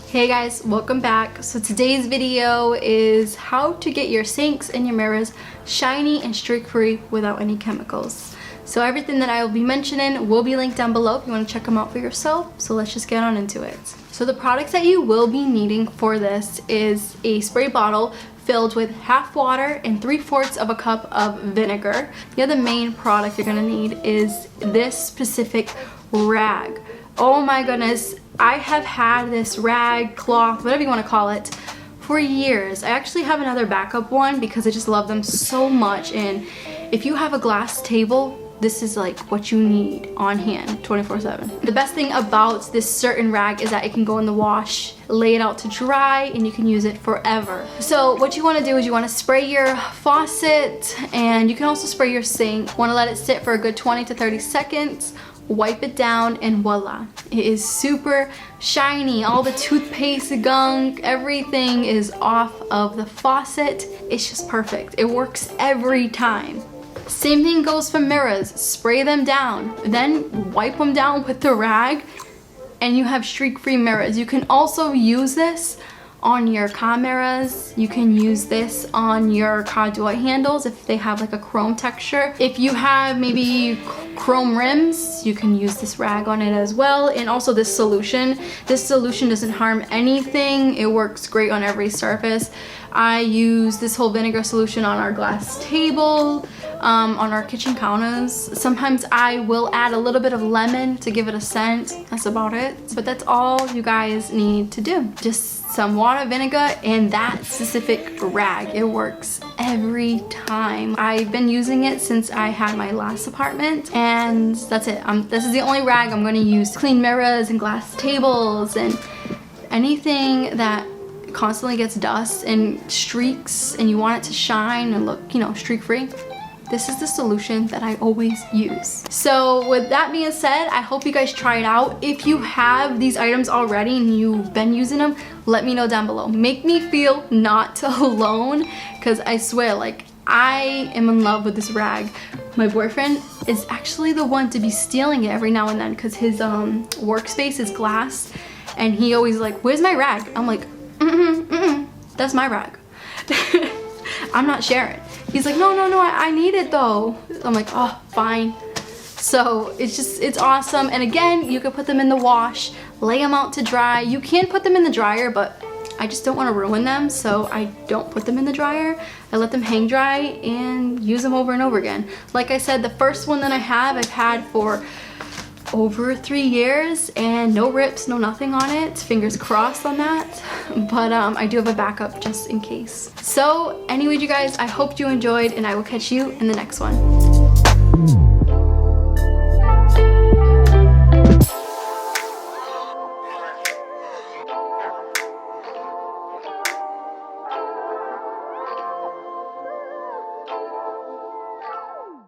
Hey guys, welcome back. So today's video is how to get your sinks and your mirrors shiny and streak-free without any chemicals. So everything that I will be mentioning will be linked down below if you want to check them out for yourself. So let's just get on into it. So the products that you will be needing for this is a spray bottle filled with half water and 3/4 of a cup of vinegar. The other main product you're gonna need is this specific rag. Oh my goodness, I have had this rag, cloth, whatever you want to call it, for years. I actually have another backup one because I just love them so much, and if you have a glass table, this is like what you need on hand 24/7. The best thing about this certain rag is that it can go in the wash, lay it out to dry, and you can use it forever. So what you want to do is you want to spray your faucet, and you can also spray your sink. Want to let it sit for a good 20 to 30 seconds. Wipe it down and voila, it is super shiny. All the toothpaste gunk, everything is off of the faucet. It's just perfect. It works every time. Same thing goes for mirrors. Spray them down, then wipe them down with the rag, and you have streak-free mirrors. You can also use this on your car mirrors. You can use this on your car door handles if they have like a chrome texture. If you have maybe chrome rims, you can use this rag on it as well. And also this solution. This solution doesn't harm anything. It works great on every surface. I use this whole vinegar solution on our glass table, on our kitchen counters. Sometimes I will add a little bit of lemon to give it a scent. That's about it. But that's all you guys need to do. Just some water, vinegar, and that specific rag. It works every time. I've been using it since I had my last apartment, and that's it. This is the only rag I'm going to use to clean mirrors and glass tables and anything that constantly gets dust and streaks and you want it to shine and look, you know, streak free. This is the solution that I always use. So with that being said, I hope you guys try it out. If you have these items already and you've been using them, let me know down below. Make me feel not alone, because I swear, like, I am in love with this rag. My boyfriend is actually the one to be stealing it every now and then because his workspace is glass, and he always like, where's my rag? I'm like, that's my rag. I'm not sharing. He's like, no, I need it though. I'm like, oh, fine. So it's awesome. And again, you can put them in the wash, lay them out to dry. You can put them in the dryer, but I just don't want to ruin them, so I don't put them in the dryer. I let them hang dry and use them over and over again. Like I said, the first one that I've had for over 3 years, and no rips, no nothing on it. Fingers crossed on that. But I do have a backup just in case. So anyway, you guys, I hope you enjoyed, and I will catch you in the next one.